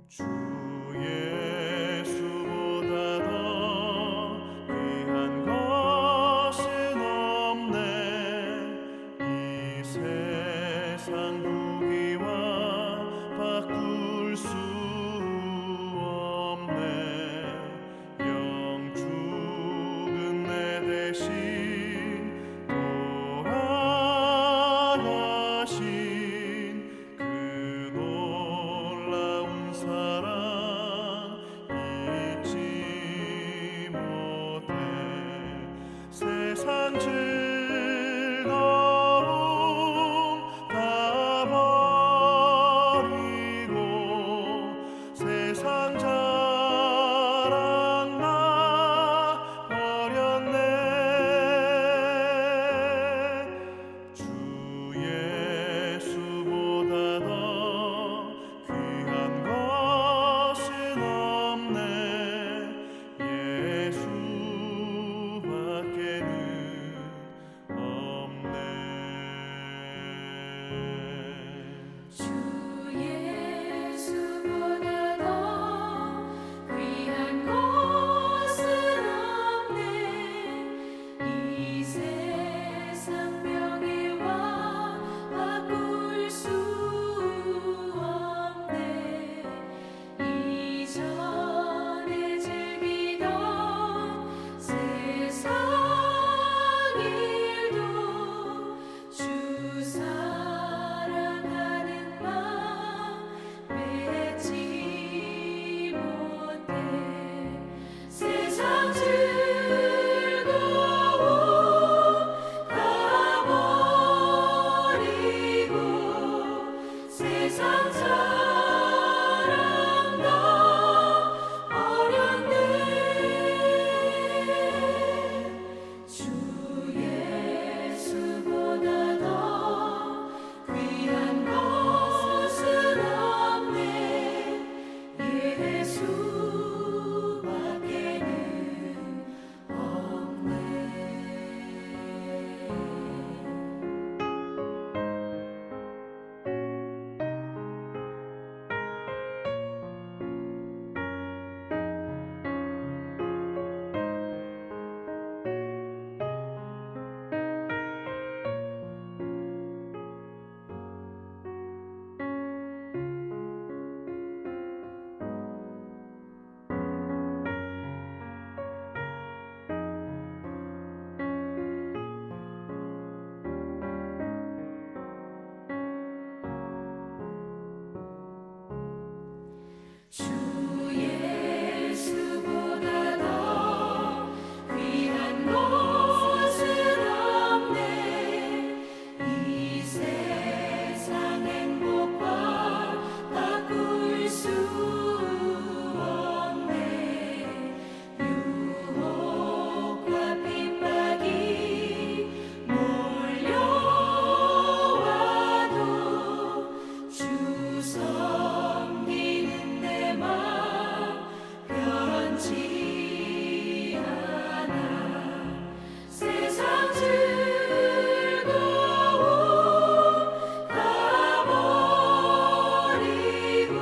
주 예수보다 더 귀한 것은 없네. 이 세상 부귀와 바꿀 수 없네. 영 죽은 내 대신 돌아가신 그 놀라운 사랑 잊지 못해. 세상 즐거움 다 버리고 세상 자랑 나 버렸네. 주 예수보다 더 귀한 것은 없네. 예수밖에는 없네. 주 예수보다 더 귀한 것은 없네. 이 세상 명예와 바꿀 수 없네. 이전에 즐기던 세상 일도 주 사랑하는 마음 맺지 못해. 세상 즐거움 다 버리고 세상 자랑 다 버렸네. 주 예수보다 더 귀한 것은 없네. 예수밖에는 없네. 주 예수보다 더 귀한 것은 없네. 이 세상 행복과 바꿀 수 없네. 유혹과 핍박이 몰려와도 주 섬기는 내 맘 변치 않아. 세상 즐거움 다 버리고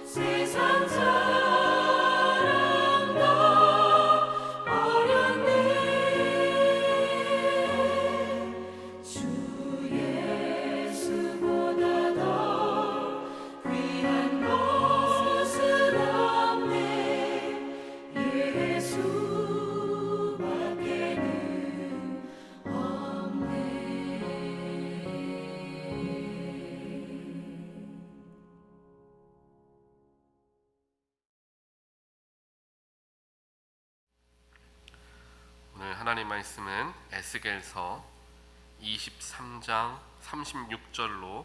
세상 자랑 다 버렸네. 주 예수보다 더 귀한 것은 없네. 예수밖에는 없네. 오늘 하나님 말씀은 에스겔서 23장 36절로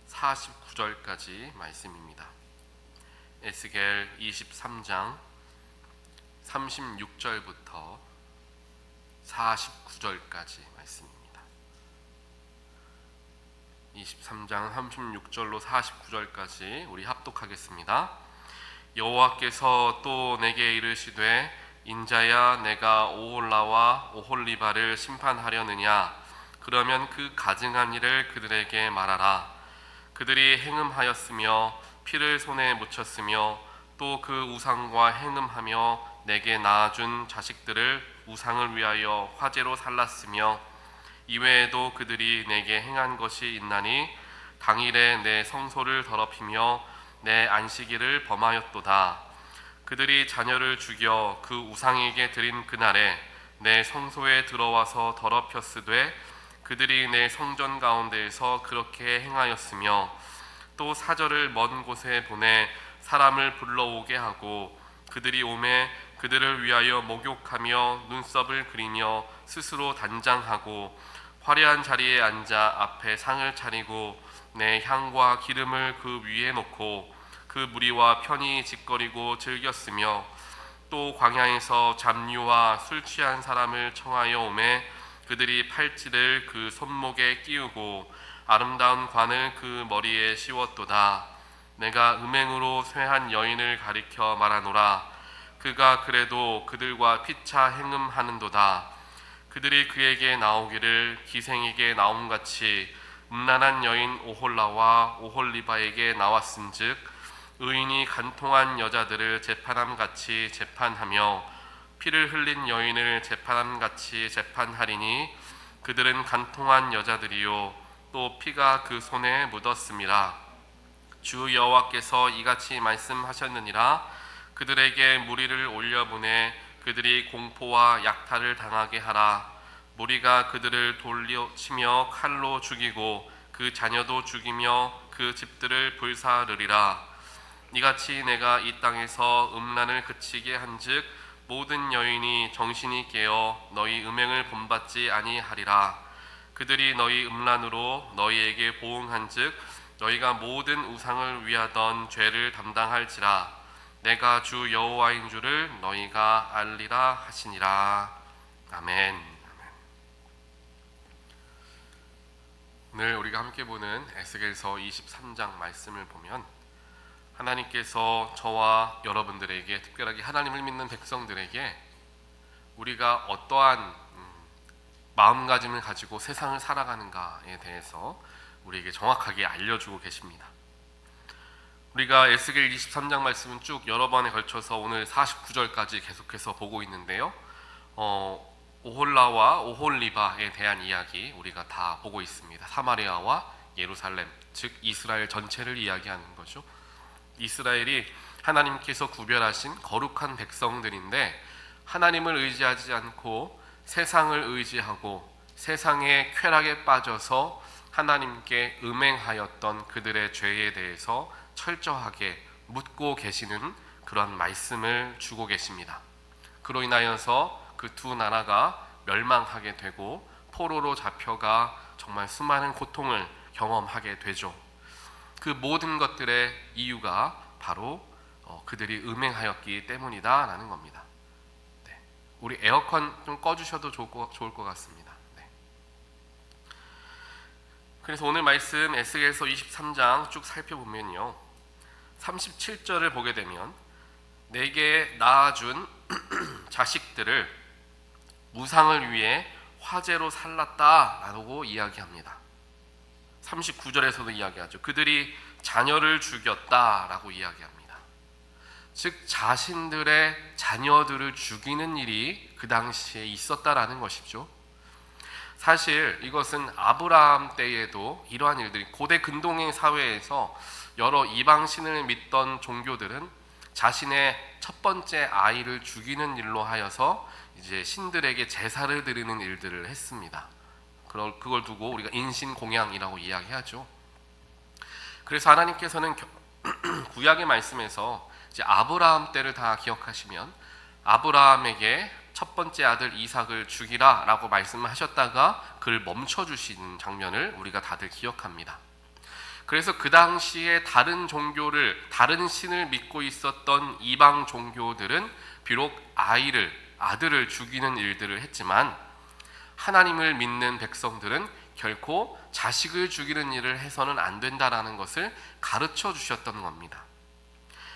49절까지 말씀입니다. 에스겔 23장 36절부터 49절까지 말씀입니다. 23장 36절로 49절까지 우리 합독하겠습니다. 여호와께서 또 내게 이르시되 인자야 내가 오홀라와 오홀리바를 심판하려느냐? 그러면 그 가증한 일을 그들에게 말하라. 그들이 행음하였으며 피를 손에 묻혔으며 또 그 우상과 행음하며 내게 낳아준 자식들을 우상을 위하여 화제로 살랐으며 이외에도 그들이 내게 행한 것이 있나니 당일에 내 성소를 더럽히며 내 안식일을 범하였도다. 그들이 자녀를 죽여 그 우상에게 드린 그날에 내 성소에 들어와서 더럽혔으되 그들이 내 성전 가운데에서 그렇게 행하였으며 또 사절을 먼 곳에 보내 사람을 불러오게 하고 그들이 오매 그들을 위하여 목욕하며 눈썹을 그리며 스스로 단장하고 화려한 자리에 앉아 앞에 상을 차리고 내 향과 기름을 그 위에 놓고 그 무리와 편히 짓거리고 즐겼으며 또 광야에서 잡류와 술 취한 사람을 청하여 오매 그들이 팔찌를 그 손목에 끼우고 아름다운 관을 그 머리에 씌웠도다. 내가 음행으로 쇠한 여인을 가리켜 말하노라. 그가 그래도 그들과 피차 행음하는도다. 그들이 그에게 나오기를 기생에게 나옴같이 음란한 여인 오홀라와 오홀리바에게 나왔은즉 의인이 간통한 여자들을 재판함같이 재판하며 피를 흘린 여인을 재판함같이 재판하리니 그들은 간통한 여자들이요 또 피가 그 손에 묻었음이라. 주 여호와께서 이같이 말씀하셨느니라. 그들에게 무리를 올려보내 그들이 공포와 약탈을 당하게 하라. 무리가 그들을 돌려치며 칼로 죽이고 그 자녀도 죽이며 그 집들을 불사르리라. 이같이 내가 이 땅에서 음란을 그치게 한즉 모든 여인이 정신이 깨어 너희 음행을 본받지 아니하리라. 그들이 너희 음란으로 너희에게 보응한즉 너희가 모든 우상을 위하던 죄를 담당할지라. 내가 주 여호와인 줄을 너희가 알리라 하시니라. 아멘. 오늘 우리가 함께 보는 에스겔서 23장 말씀을 보면 하나님께서 저와 여러분들에게, 특별하게 하나님을 믿는 백성들에게 우리가 어떠한 마음가짐을 가지고 세상을 살아가는가에 대해서 우리에게 정확하게 알려주고 계십니다. 우리가 에스겔 23장 말씀은 쭉 여러 번에 걸쳐서 오늘 49절까지 계속해서 보고 있는데요. 오홀라와 오홀리바에 대한 이야기 우리가 다 보고 있습니다. 사마리아와 예루살렘, 즉 이스라엘 전체를 이야기하는 거죠. 이스라엘이 하나님께서 구별하신 거룩한 백성들인데 하나님을 의지하지 않고 세상을 의지하고 세상의 쾌락에 빠져서 하나님께 음행하였던 그들의 죄에 대해서 철저하게 묻고 계시는 그런 말씀을 주고 계십니다. 그로 인하여서 그 두 나라가 멸망하게 되고 포로로 잡혀가 정말 수많은 고통을 경험하게 되죠. 그 모든 것들의 이유가 바로 그들이 음행하였기 때문이다라는 겁니다. 네. 우리 에어컨 좀 꺼주셔도 좋을 것 같습니다. 네. 그래서 오늘 말씀 에스겔서 23장 쭉 살펴보면요, 37절을 보게 되면 내게 낳아준 자식들을 우상을 위해 화제로 살랐다라고 이야기합니다. 39절에서도 이야기하죠. 그들이 자녀를 죽였다라고 이야기합니다. 즉 자신들의 자녀들을 죽이는 일이 그 당시에 있었다라는 것이죠. 사실 이것은 아브라함 때에도 이러한 일들이, 고대 근동의 사회에서 여러 이방신을 믿던 종교들은 자신의 첫 번째 아이를 죽이는 일로 하여서 이제 신들에게 제사를 드리는 일들을 했습니다. 그걸 두고 우리가 인신공양이라고 이야기하죠. 그래서 하나님께서는 구약의 말씀에서 이제 아브라함 때를 다 기억하시면 아브라함에게 첫 번째 아들 이삭을 죽이라라고 말씀하셨다가 그를 멈춰 주시는 장면을 우리가 다들 기억합니다. 그래서 그 당시에 다른 신을 믿고 있었던 이방 종교들은 비록 아들을 죽이는 일들을 했지만 하나님을 믿는 백성들은 결코 자식을 죽이는 일을 해서는 안 된다라는 것을 가르쳐 주셨던 겁니다.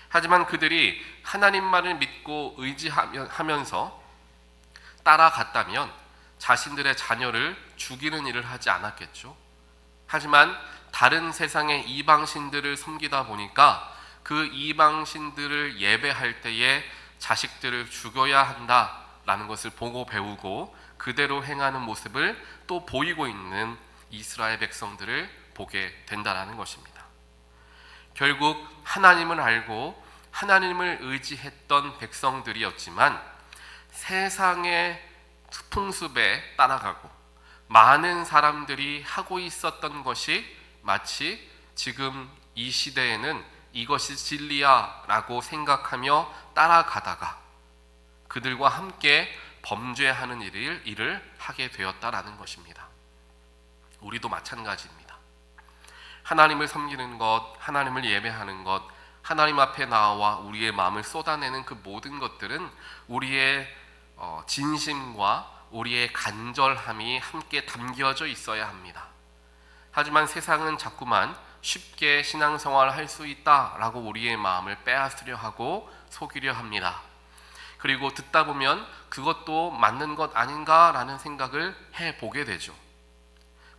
하지만 그들이 하나님만을 믿고 의지하면서 따라갔다면 자신들의 자녀를 죽이는 일을 하지 않았겠죠. 하지만 다른 세상의 이방신들을 섬기다 보니까 그 이방신들을 예배할 때에 자식들을 죽여야 한다라는 것을 보고 배우고 그대로 행하는 모습을 또 보이고 있는 이스라엘 백성들을 보게 된다라는 것입니다. 결국 하나님을 알고 하나님을 의지했던 백성들이었지만 세상의 풍습에 따라가고 많은 사람들이 하고 있었던 것이 마치 지금 이 시대에는 이것이 진리야 라고 생각하며 따라가다가 그들과 함께 범죄하는 일을 하게 되었다라는 것입니다. 우리도 마찬가지입니다. 하나님을 섬기는 것, 하나님을 예배하는 것, 하나님 앞에 나와 우리의 마음을 쏟아내는 그 모든 것들은 우리의 진심과 우리의 간절함이 함께 담겨져 있어야 합니다. 하지만 세상은 자꾸만 쉽게 신앙생활을 할 수 있다라고 우리의 마음을 빼앗으려 하고 속이려 합니다. 그리고 듣다 보면 그것도 맞는 것 아닌가라는 생각을 해보게 되죠.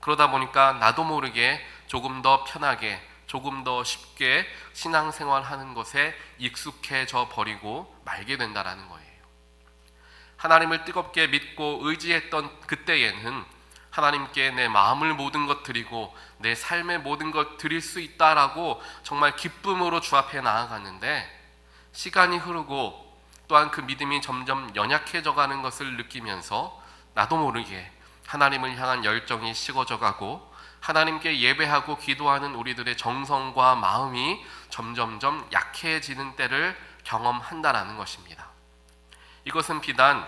그러다 보니까 나도 모르게 조금 더 편하게 조금 더 쉽게 신앙생활하는 것에 익숙해져 버리고 말게 된다라는 거예요. 하나님을 뜨겁게 믿고 의지했던 그때에는 하나님께 내 마음을 모든 것 드리고 내 삶의 모든 것 드릴 수 있다라고 정말 기쁨으로 주 앞에 나아갔는데 시간이 흐르고 또한 그 믿음이 점점 연약해져 가는 것을 느끼면서 나도 모르게 하나님을 향한 열정이 식어져 가고 하나님께 예배하고 기도하는 우리들의 정성과 마음이 점점점 약해지는 때를 경험한다라는 것입니다. 이것은 비단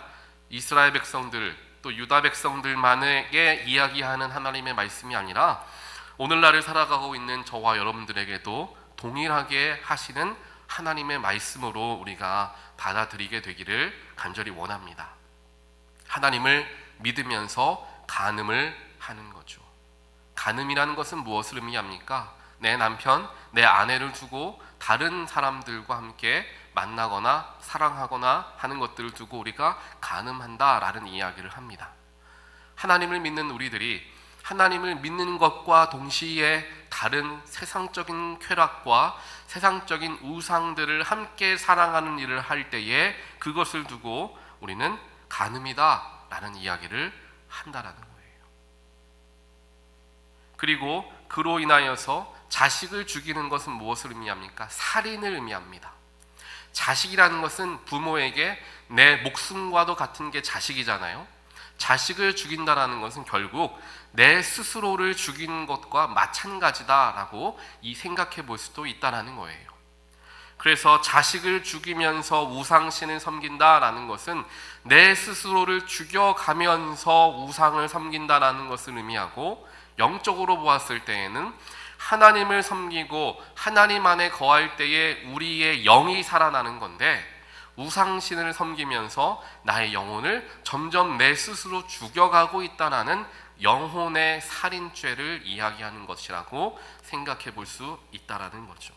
이스라엘 백성들 또 유다 백성들만에게 이야기하는 하나님의 말씀이 아니라 오늘날을 살아가고 있는 저와 여러분들에게도 동일하게 하시는 하나님의 말씀으로 우리가 받아들이게 되기를 간절히 원합니다. 하나님을 믿으면서 간음을 하는 거죠. 간음이라는 것은 무엇을 의미합니까? 내 남편, 내 아내를 두고 다른 사람들과 함께 만나거나 사랑하거나 하는 것들을 두고 우리가 간음한다라는 이야기를 합니다. 하나님을 믿는 우리들이 하나님을 믿는 것과 동시에 다른 세상적인 쾌락과 세상적인 우상들을 함께 사랑하는 일을 할 때에 그것을 두고 우리는 간음이다라는 이야기를 한다라는 거예요. 그리고 그로 인하여서 자식을 죽이는 것은 무엇을 의미합니까? 살인을 의미합니다. 자식이라는 것은 부모에게 내 목숨과도 같은 게 자식이잖아요. 자식을 죽인다라는 것은 결국 내 스스로를 죽이는 것과 마찬가지다라고 생각해 볼 수도 있다라는 거예요. 그래서 자식을 죽이면서 우상신을 섬긴다라는 것은 내 스스로를 죽여가면서 우상을 섬긴다라는 것을 의미하고 영적으로 보았을 때에는 하나님을 섬기고 하나님 안에 거할 때에 우리의 영이 살아나는 건데 우상신을 섬기면서 나의 영혼을 점점 내 스스로 죽여가고 있다라는 영혼의 살인죄를 이야기하는 것이라고 생각해 볼 수 있다라는 거죠.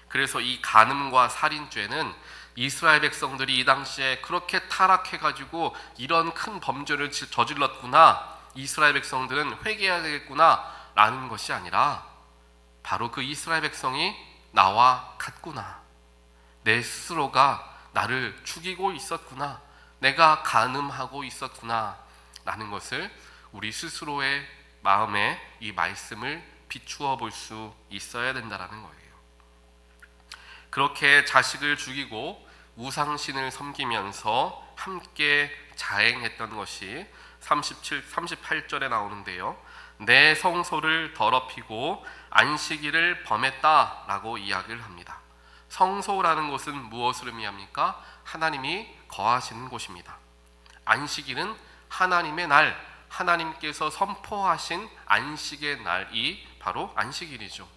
그래서 이 간음과 살인죄는 이스라엘 백성들이 이 당시에 그렇게 타락해가지고 이런 큰 범죄를 저질렀구나, 이스라엘 백성들은 회개해야 되겠구나 라는 것이 아니라 바로 그 이스라엘 백성이 나와 같구나, 내 스스로가 나를 죽이고 있었구나, 내가 간음하고 있었구나 라는 것을 우리 스스로의 마음에 이 말씀을 비추어 볼 수 있어야 된다는 거예요. 그렇게 자식을 죽이고 우상신을 섬기면서 함께 자행했던 것이 38절에 나오는데요. 내 성소를 더럽히고 안식일을 범했다라고 이야기를 합니다. 성소라는 것은 무엇을 의미합니까? 하나님이 거하시는 곳입니다. 안식일은 하나님의 날, 하나님께서 선포하신 안식의 날이 바로 안식일이죠.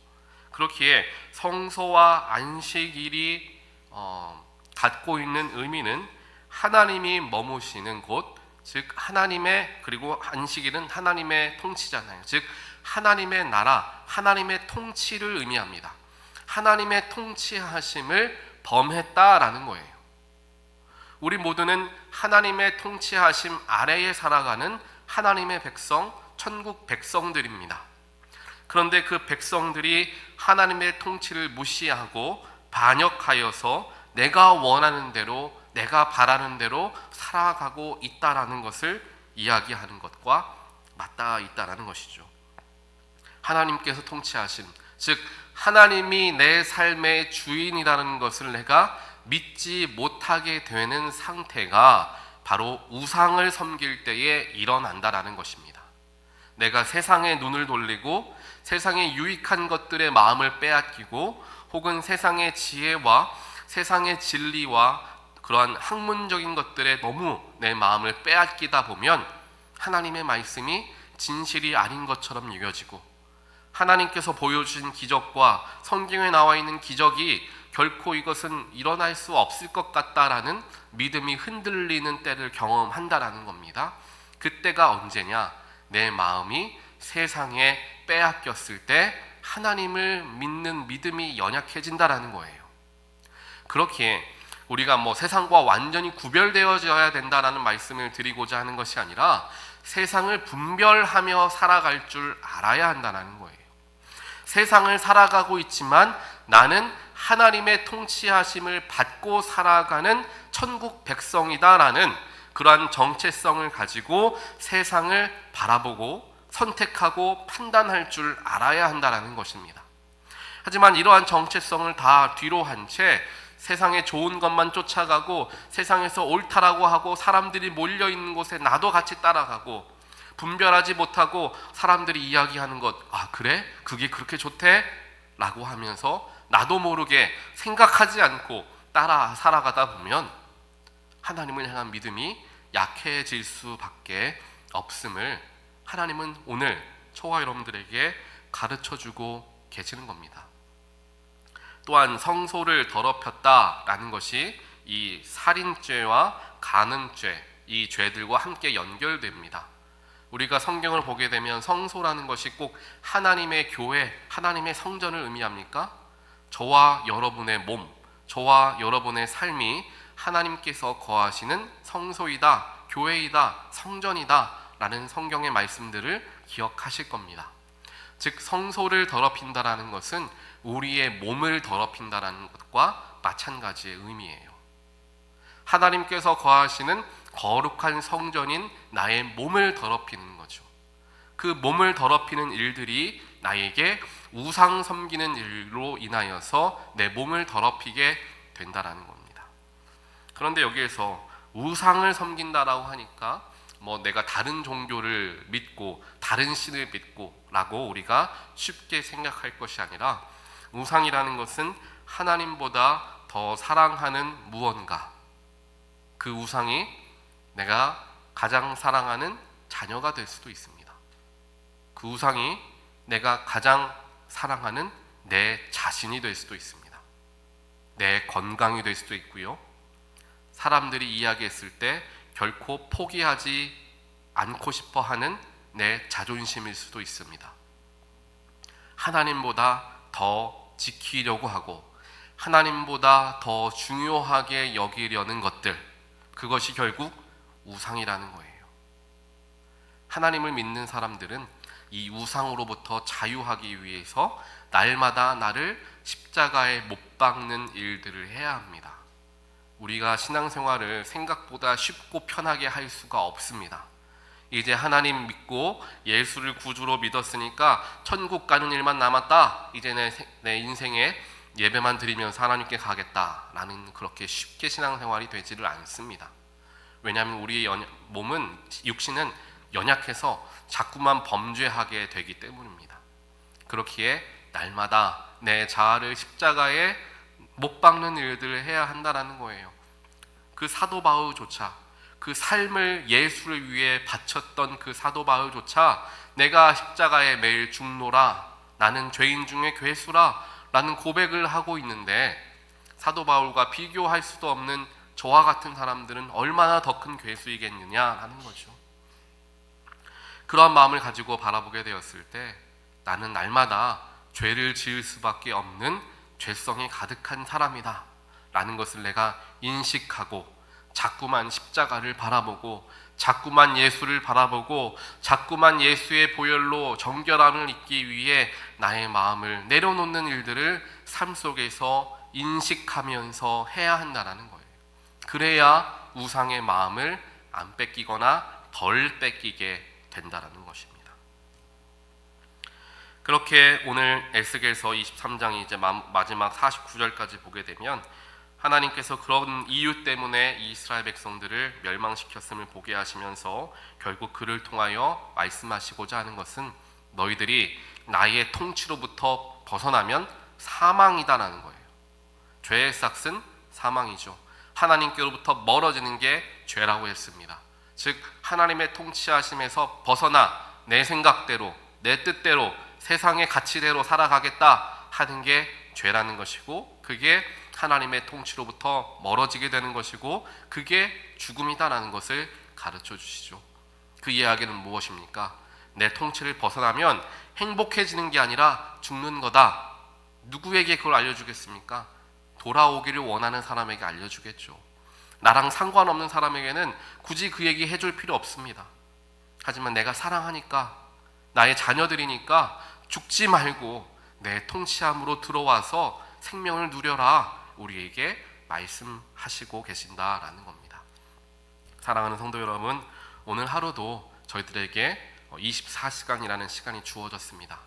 그렇기에 성소와 안식일이 갖고 있는 의미는 하나님이 머무시는 곳, 즉 하나님의, 그리고 안식일은 하나님의 통치잖아요. 즉 하나님의 나라, 하나님의 통치를 의미합니다. 하나님의 통치하심을 범했다라는 거예요. 우리 모두는 하나님의 통치하심 아래에 살아가는 하나님의 백성, 천국 백성들입니다. 그런데 그 백성들이 하나님의 통치를 무시하고 반역하여서 내가 원하는 대로, 내가 바라는 대로 살아가고 있다라는 것을 이야기하는 것과 맞닿아 있다라는 것이죠. 하나님께서 통치하신, 즉 하나님이 내 삶의 주인이라는 것을 내가 믿지 못하게 되는 상태가 바로 우상을 섬길 때에 일어난다라는 것입니다. 내가 세상에 눈을 돌리고 세상의 유익한 것들의 마음을 빼앗기고 혹은 세상의 지혜와 세상의 진리와 그러한 학문적인 것들에 너무 내 마음을 빼앗기다 보면 하나님의 말씀이 진실이 아닌 것처럼 여겨지고, 하나님께서 보여주신 기적과 성경에 나와 있는 기적이 결코 이것은 일어날 수 없을 것 같다라는 믿음이 흔들리는 때를 경험한다라는 겁니다. 그때가 언제냐? 내 마음이 세상에 빼앗겼을 때 하나님을 믿는 믿음이 연약해진다라는 거예요. 그렇기에 우리가 세상과 완전히 구별되어져야 된다라는 말씀을 드리고자 하는 것이 아니라 세상을 분별하며 살아갈 줄 알아야 한다는 거예요. 세상을 살아가고 있지만 나는 하나님의 통치하심을 받고 살아가는 천국 백성이다라는 그러한 정체성을 가지고 세상을 바라보고 선택하고 판단할 줄 알아야 한다는 것입니다. 하지만 이러한 정체성을 다 뒤로 한 채 세상에 좋은 것만 쫓아가고 세상에서 옳다라고 하고 사람들이 몰려있는 곳에 나도 같이 따라가고 분별하지 못하고 사람들이 이야기하는 것, 아 그래? 그게 그렇게 좋대? 라고 하면서 나도 모르게 생각하지 않고 따라 살아가다 보면 하나님을 향한 믿음이 약해질 수밖에 없음을 하나님은 오늘 저와 여러분들에게 가르쳐주고 계시는 겁니다. 또한 성소를 더럽혔다라는 것이 이 살인죄와 간음죄, 이 죄들과 함께 연결됩니다. 우리가 성경을 보게 되면 성소라는 것이 꼭 하나님의 교회, 하나님의 성전을 의미합니까? 저와 여러분의 몸, 저와 여러분의 삶이 하나님께서 거하시는 성소이다, 교회이다, 성전이다 라는 성경의 말씀들을 기억하실 겁니다. 즉 성소를 더럽힌다라는 것은 우리의 몸을 더럽힌다라는 것과 마찬가지의 의미예요. 하나님께서 거하시는 거룩한 성전인 나의 몸을 더럽히는 거죠. 그 몸을 더럽히는 일들이 나에게 우상 섬기는 일로 인하여서 내 몸을 더럽히게 된다라는 겁니다. 그런데 여기에서 우상을 섬긴다라고 하니까 내가 다른 종교를 믿고 다른 신을 믿고 라고 우리가 쉽게 생각할 것이 아니라, 우상이라는 것은 하나님보다 더 사랑하는 무언가, 그 우상이 내가 가장 사랑하는 자녀가 될 수도 있습니다. 그 우상이 내가 가장 사랑하는 내 자신이 될 수도 있습니다. 내 건강이 될 수도 있고요. 사람들이 이야기했을 때 결코 포기하지 않고 싶어 하는 내 자존심일 수도 있습니다. 하나님보다 더 지키려고 하고 하나님보다 더 중요하게 여기려는 것들, 그것이 결국 우상이라는 거예요. 하나님을 믿는 사람들은 이 우상으로부터 자유하기 위해서 날마다 나를 십자가에 못 박는 일들을 해야 합니다. 우리가 신앙생활을 생각보다 쉽고 편하게 할 수가 없습니다. 이제 하나님 믿고 예수를 구주로 믿었으니까 천국 가는 일만 남았다, 이제 내 인생에 예배만 드리면서 하나님께 가겠다라는 그렇게 쉽게 신앙생활이 되지를 않습니다. 왜냐하면 우리의 몸은, 육신은 연약해서 자꾸만 범죄하게 되기 때문입니다. 그렇기에 날마다 내 자아를 십자가에 못 박는 일들을 해야 한다라는 거예요. 그 사도 바울조차, 그 삶을 예수를 위해 바쳤던 그 사도 바울조차 내가 십자가에 매일 죽노라, 나는 죄인 중에 괴수라 라는 고백을 하고 있는데, 사도 바울과 비교할 수도 없는 저와 같은 사람들은 얼마나 더 큰 괴수이겠느냐라는 거죠. 그러한 마음을 가지고 바라보게 되었을 때 나는 날마다 죄를 지을 수밖에 없는 죄성이 가득한 사람이다 라는 것을 내가 인식하고 자꾸만 십자가를 바라보고 자꾸만 예수를 바라보고 자꾸만 예수의 보혈로 정결함을 잊기 위해 나의 마음을 내려놓는 일들을 삶 속에서 인식하면서 해야 한다는 거예요. 그래야 우상의 마음을 안 뺏기거나 덜 뺏기게 된다는 것입니다. 그렇게 오늘 에스겔서 23장이 이제 마지막 49절까지 보게 되면 하나님께서 그런 이유 때문에 이스라엘 백성들을 멸망시켰음을 보게 하시면서 결국 그를 통하여 말씀하시고자 하는 것은 너희들이 나의 통치로부터 벗어나면 사망이다라는 거예요. 죄의 삭은 사망이죠. 하나님께로부터 멀어지는 게 죄라고 했습니다. 즉 하나님의 통치하심에서 벗어나 내 생각대로 내 뜻대로 세상의 가치대로 살아가겠다 하는 게 죄라는 것이고, 그게 하나님의 통치로부터 멀어지게 되는 것이고, 그게 죽음이다라는 것을 가르쳐 주시죠. 그 이야기는 무엇입니까? 내 통치를 벗어나면 행복해지는 게 아니라 죽는 거다. 누구에게 그걸 알려주겠습니까? 돌아오기를 원하는 사람에게 알려주겠죠. 나랑 상관없는 사람에게는 굳이 그 얘기 해줄 필요 없습니다. 하지만 내가 사랑하니까, 나의 자녀들이니까 죽지 말고 내 통치함으로 들어와서 생명을 누려라, 우리에게 말씀하시고 계신다라는 겁니다. 사랑하는 성도 여러분, 오늘 하루도 저희들에게 24시간이라는 시간이 주어졌습니다.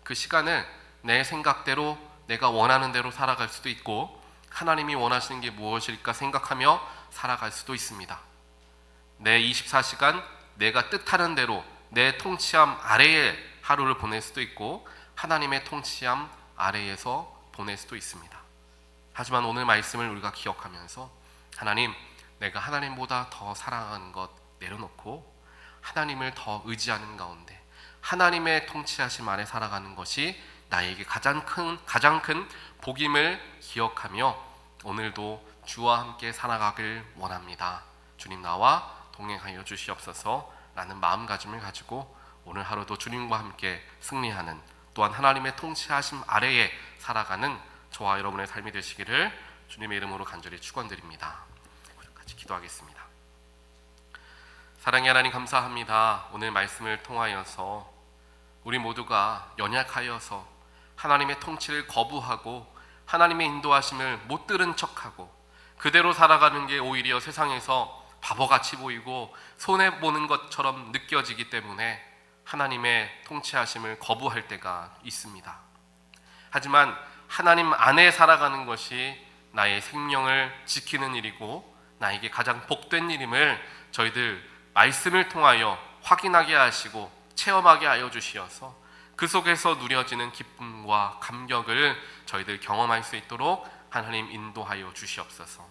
그 시간을 내 생각대로 내가 원하는 대로 살아갈 수도 있고, 하나님이 원하시는 게 무엇일까 생각하며 살아갈 수도 있습니다. 내 24시간 내가 뜻하는 대로 내 통치함 아래에 하루를 보낼 수도 있고, 하나님의 통치함 아래에서 보낼 수도 있습니다. 하지만 오늘 말씀을 우리가 기억하면서, 하나님, 내가 하나님보다 더 사랑하는 것 내려놓고 하나님을 더 의지하는 가운데 하나님의 통치하심 아래 살아가는 것이 나에게 가장 큰 복임을 기억하며 오늘도 주와 함께 살아가길 원합니다. 주님, 나와 동행하여 주시옵소서 라는 마음가짐을 가지고 오늘 하루도 주님과 함께 승리하는, 또한 하나님의 통치하심 아래에 살아가는 저와 여러분의 삶이 되시기를 주님의 이름으로 간절히 축원드립니다. 같이 기도하겠습니다. 사랑의 하나님, 감사합니다. 오늘 말씀을 통하여서 우리 모두가 연약하여서 하나님의 통치를 거부하고 하나님의 인도하심을 못 들은 척하고 그대로 살아가는 게 오히려 세상에서 바보같이 보이고 손해보는 것처럼 느껴지기 때문에 하나님의 통치하심을 거부할 때가 있습니다. 하지만 하나님 안에 살아가는 것이 나의 생명을 지키는 일이고 나에게 가장 복된 일임을 저희들 말씀을 통하여 확인하게 하시고 체험하게 하여 주시어서 그 속에서 누려지는 기쁨과 감격을 저희들 경험할 수 있도록 하나님 인도하여 주시옵소서.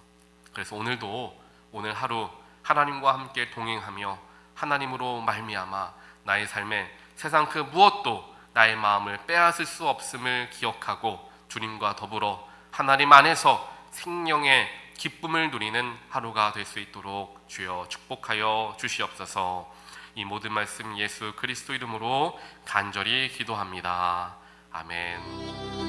그래서 오늘 하루 하나님과 함께 동행하며 하나님으로 말미암아 나의 삶에 세상 그 무엇도 나의 마음을 빼앗을 수 없음을 기억하고 주님과 더불어 하나님 안에서 생명의 기쁨을 누리는 하루가 될 수 있도록 주여 축복하여 주시옵소서. 이 모든 말씀 예수 그리스도 이름으로 간절히 기도합니다. 아멘.